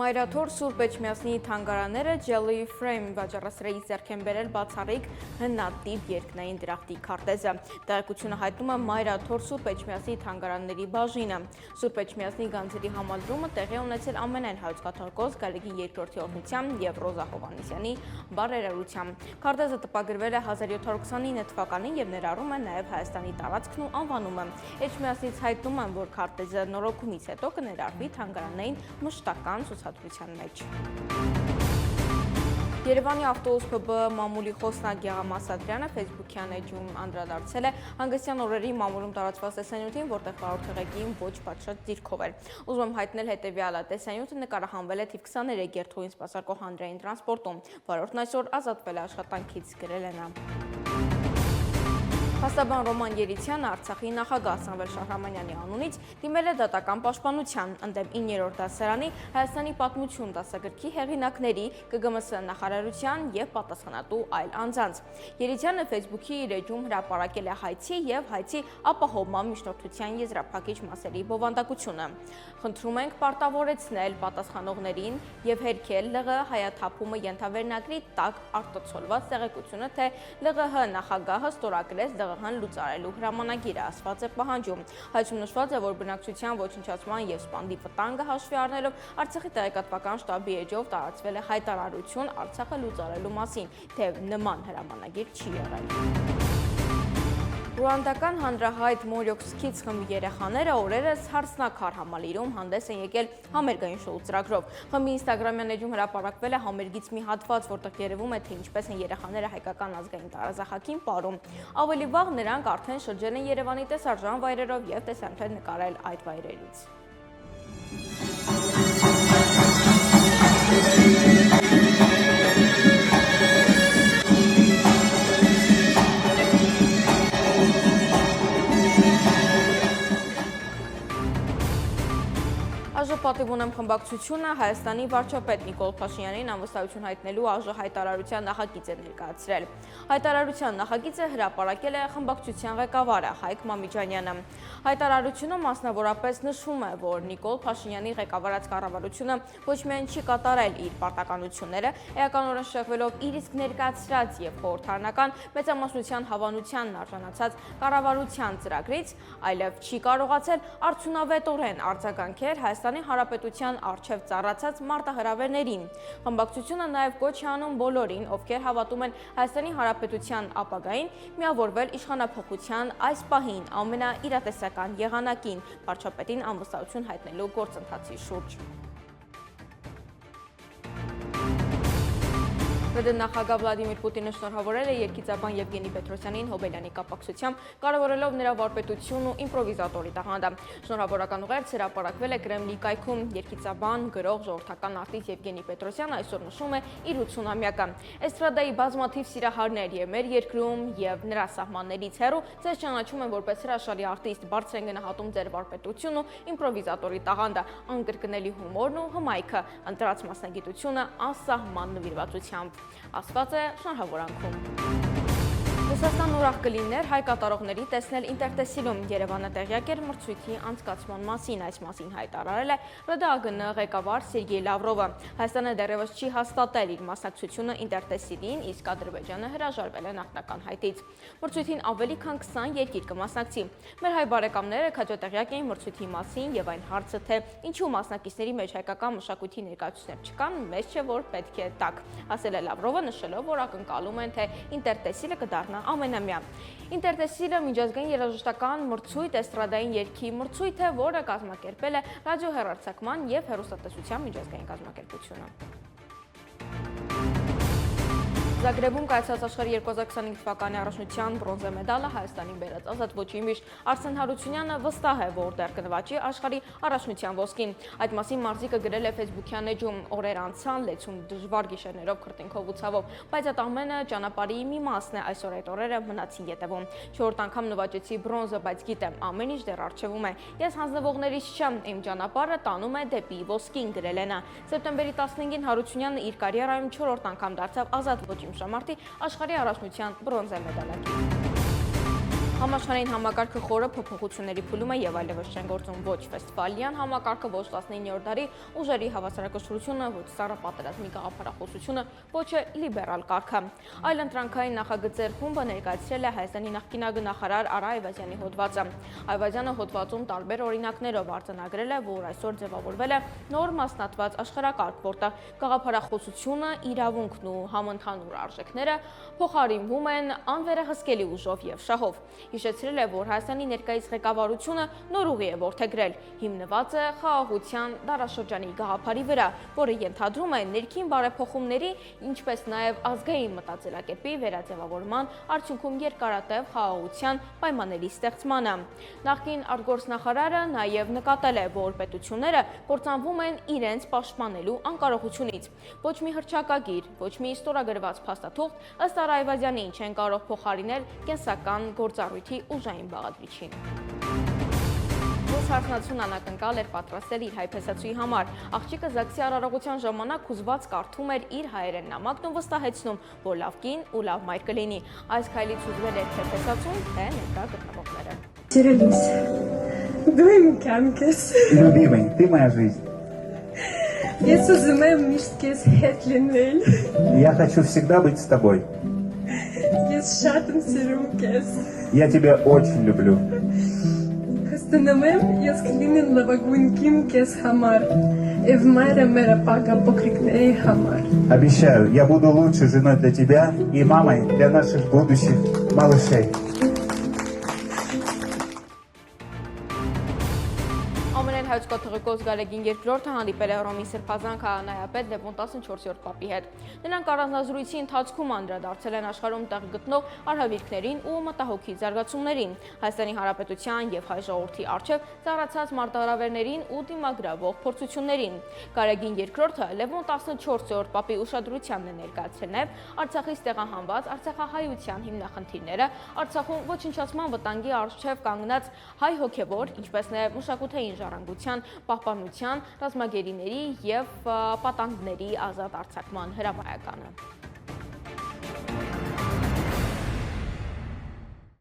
Մայրաթոր Սուրբ Էջմիածնի թանգարանները Jelly Frame վաճառասրահից ձեռք են բերել բացառիկ հնատիպ երկնային դրախտի քարտեզը։ Տեղեկությունը հայտնում է Մայրաթոր Սուրբ Էջմիածնի թանգարանների բաժինը։ Սուրբ Էջմիածնի գանձերի համալրումը տեղի է ունեցել ամենայն հայոց կաթողիկոս Գալեգին II-ի օրհնությամբ եւ Ռոզա Հովհաննիսյանի բարերարությամբ։ Քարտեզը տպագրվել է 1729 թվականին եւ ներառում է նաեւ Հայաստանի տարածքն ու անվանումը։ Էջմիածնից հայտնում են, որ քարտեզը նորոգումից հետո կներառվի թանգարանային մշտական ցուցադրության մեջ։ Երևանի ավտոբուս ՓԲ մամուլի խոսնակ Գեղամ Ասատրյանը Facebook-յան էջում անդրադարձել է հանգստյան օրերի մամուլում տարածված տեսանյութին, որտեղ վարորդեղեկին ոչ պատշաճ դիրքով էր։ Ուզում եմ հայտնել հետևյալը. տեսանյութը նկարահանվել է թիվ 23 երթուղին սպասարկող հանրային տրանսպորտում։ Վարորդն այսօր ազատվել է աշխատանքից, գրել է նա։ Փաստաբան Ռոման Երիցյանը Արցախի նախագահ Սամվել Շահրամանյանի անունից դիմել է դատական պաշտպանության ընդդեմ 9-րդ դասարանի Հայաստանի պատմություն դասագրքի հեղինակների, ԿԳՄՍ նախարարության եւ պատասխանատու այլ անձանց։ Երիցյանը Facebook-ի իր էջում հրապարակել է հայցի եւ հայցի ապահովման միջնորդության եզրափակիչ մասերի բովանդակությունը։ Խնդրում ենք պարտավորեցնել պատասխանողներին եւ հերքել ԼՂՀ հայաթափումը ենթավերնագրի տակ արտացոլված տեղեկությունը, թե ԼՂՀ նախագահը ստորագրեց ԼՂՀ-ն լուծարելու հրամանագիրը, ասված է պահանջում։ Հայցում նշված է, որ բնակչության ոչնչացման եւ սպանդի վտանգը հաշվի առնելով Արցախի տեղեկատվական շտաբի էջով տարածվել է հայտարարություն Արցախը լուծարելու մասին, թե նման հրամանագիր չի եղել։ Ռուանդական հանրահայտ Մորյոքսքից խմբի երեխաները օրերս հարսնակար համալիրում հանդես են եկել համերգային շոու ծրագրով։ Խմբի ինստագրամյան էջում հրապարակվել է համերգից մի հատված, որտեղ երևում է, թե ինչպես են երեխաները հայկական ազգային տարազախակին պարում։ Ավելի վաղ նրանք արդեն շրջել են Երևանի տեսարժան վայրերով եւ տեսանյութեր նկարել այդ վայրերից։ Աժ պատիվ ունեմ խմբակցությունը Հայաստանի վարչապետ Նիկոլ Փաշինյանին անվստահություն հայտնելու ԱԺ հայտարարության նախագիծ է ներկայացրել։ Հայտարարության նախագիծը հրապարակել է խմբակցության ղեկավարը Հայկ Մամիջանյանը։ Հայտարարությունը մասնավորապես նշում է, որ Նիկոլ Փաշինյանի ղեկավարած կառավարությունը ոչ միայն չի կատարել իր պարտականությունները, էականորեն շեղվելով իր իսկ ներկայացրած եւ խորհրդարանական մեծամասնության հավանությանն արժանացած կառավարության ծրագրից, այլև չի կարողացել արդյունավետորեն արձագանքել Հայաստանի Հանրապետության առջև ծառացած մարտահրավերներին։ Խմբակցությունը նաև կոչ է անում բոլորին, ովքեր հավատում են Հայաստանի Հանրապետության ապագային, միավորվել իշխանափոխության այս պահին ամենաիրատեսական եղանակին, վարչապետին անվստահություն հայտնելու գործընթացի շուրջ։ ՌԴ նախագահ Վլադիմիր Պուտինը շնորհավորել է երգիծաբան Եվգենի Պետրոսյանին Հոբելյանի կապակցությամբ, կարևորելով նրա վարպետություն ու իմպրովիզատորի տաղանդը։ Շնորհավորական ուղերձ հրապարակվել է Կրեմլի կայքում։ Երգիծաբան, գրող, ժողովրդական արտիստ Եվգենի Պետրոսյանը այսօր նշում է իր 80-ամյակը։ Էստրադայի բազմաթիվ սիրահարներ եւ մեր երկրում եւ նրա սահմաններից հեռու ձեզ ճանաչում են որպես հրաշալի արտիստ, բարձր են գնահատում ձեր վարպետությունն ու իմպրովիզատորի տաղանդը, անկրկնելի հումորն ու հմայքը, ընտրած մասնագիտությունը անսահման նվիրվածությամբ, ասված է շնորհավորանքում։ Ռուսաստանն ուրախ կլիներ հայ կատարողների տեսնել ինտերտեսիլում։ Երևանը տեղյակ էր մրցույթի անցկացման մասին, այս մասին հայտարարել է ՌԴԱԳՆ ղեկավար Սերգեյ Լավրովը։ Հայաստանը դեռևս չի հաստատել իր մասնակցությունը ինտերտեսիլին, իսկ Ադրբեջանը հրաժարվել է նախնական հայտից։ Մրցույթին ավելի քան 20 երկիր կմասնակցի։ Մեր հայ բարեկամները քաջատեղյակ էին մրցույթի մասին եւ այն հարցը, թե ինչու մասնակիցների մեջ հայկական մշակույթի ներկայացուցիչներ չկան, մեծ չէ որ պետք է տակ, ասել է Լավրովը, նշելով, որ ակնկալում են, թե ինտերտեսիլը կդառնա ամենամյա։ Ինտերտեսիլը միջազգային երաժշտական մրցույթ, էստրադային երգի մրցույթ է, որը կազմակերպել է ռադիոհեռարձակման եւ հեռուստատեսության միջազգային կազմակերպությունը։ Զագրեբում կայացած աշխարհի 2025 թվականի առաջնության բրոնզե մեդալը Հայաստանին բերած ազատ ոչի միշտ Արսեն Հարությունյանը վստահ է, որ դեռ կնվաճի աշխարհի առաջնության ոսկին։ Այդ մասին մարզիկը գրել է Facebook-յան էջում, օրեր անցան, լեցուն դժվար գիշերներով, քրտինքով ու ցավով, բայց այդ ամենը ճանապարհի մի մասն է, այսօր այդ օրերը մնացին ետևում։ 4-րդ անգամ նվաճեցի բրոնզը, բայց գիտեմ, ամեն ինչ դեռ առջևում է։ Ես հանձնվողներից չեմ, իմ ճանապարհը տանում է դեպի ոսկին, գրել է նա։ Սեպտեմբերի 15-ին Հարությունյանը իր կարիերայում 4-րդ անգամ դարձավ ազատ ոչի մշամարտի աշխարհի առաջնության բրոնզե մեդալակիր։ Համաշխարհային համակարգը խորը փոփոխությունների փուլում է եւ այլևս չեն գործում ոչ Վեստֆալյան համակարգը, ոչ 19-րդ դարի ուժերի հավասարակշռությունը, ոչ Սառը պատերազմի գաղափարախոսությունը, ոչ լիբերալ կարգը։ Այլընտրանքային նախագծեր խումբը ներկայացրել է Հայաստանի նախկին նախարար Արա Այվազյանի հոդվածը։ Այվազյանը հոդվածում տարբեր օրինակներով արձանագրել է, որ այսօր ձևավորվել է նոր մասնատված աշխարհակարգ, որտեղ գաղափարախոսությունը, իրավունքն ու համընդհանուր արժեքները փոխարինվում են անվերահսկելի ուժով եւ շահով։ Հիշեցրել է, որ Հայաստանի ներկայիս ղեկավարությունը նոր ուղի է որդեգրել, հիմնված է խաղաղության դարաշրջանի գաղափարի վրա, որը ենթադրում է ներքին բարեփոխումների, ինչպես նաև ազգային մտածելակերպի վերաձևավորման արդյունքում երկարատև խաղաղության պայմանների ստեղծմանը։ Նախկին արտգործնախարարը նաև նկատել է, որ պետությունները կործանվում են իրենց պաշտպանելու անկարողությունից։ Ոչ մի հռչակագիր, ոչ մի ստորագրված փաստաթուղթ ըստ Արա Այվազյանի չեն կարող փոխարինել կենսական գործառույթի ուժային բաղադրիչին։ Ռուս հարսնացուն անակնկալ էր պատրաստել իր հայփեսացուի համար։ Աղջիկը ԶԱԳՍ-ի արարողության ժամանակ հուզված կարդում էր իր հայերեն նամակն ու վստահեցնում, որ лав կին ու լավ մայր կլինի։ Այս քայլից հուզվել էր թե փեսացուն, թե ներկա գտնվողները։ Сиралис, դու իմ կյանքս։ Любимый, ты моя жизнь. Ես ուզում եմ միշտ քեզ հետ լինել։ Я хочу всегда быть с тобой. Ես շատ եմ սիրում քեզ։ Я тебя очень люблю. Կստանամ եմ ես կլինեմ լավագույն կին քեզ համար։ Եվ մայրը մեր ապագա փոքրիկների համար։ Обещаю, я буду лучшей женой для тебя и мамой для наших будущих малышей. Հայոց կաթողիկոս Գալեգին II հանդիպել է Հռոմի Սրբազան քահանայապետ Լևոն 14-րդ պապի հետ։ Նրանք առանձնազրույցի ընթացքում անդրադարձել են աշխարհում տեղ գտնող արհավիրքներին ու մտահոգի զարգացումներին, Հայաստանի Հանրապետության եւ հայ ժողովրդի առջեւ ծառացած մարտահրավերներին ու դիմագրավող փորձություններին։ Գալեգին II-ը Լևոն 14-րդ պապի ուշադրությանն է ներկայացրել նաեւ Արցախից տեղահանված արցախահայության հիմնախնդիրները, Արցախում ոչնչացման վտանգի առջեւ կանգնած հայ հոգեվոր, ինչպես նաեւ մշակութային ժառանգության պահպանության, ռազմագերիների եւ պատանդների ազատ արձակման հրապարականը։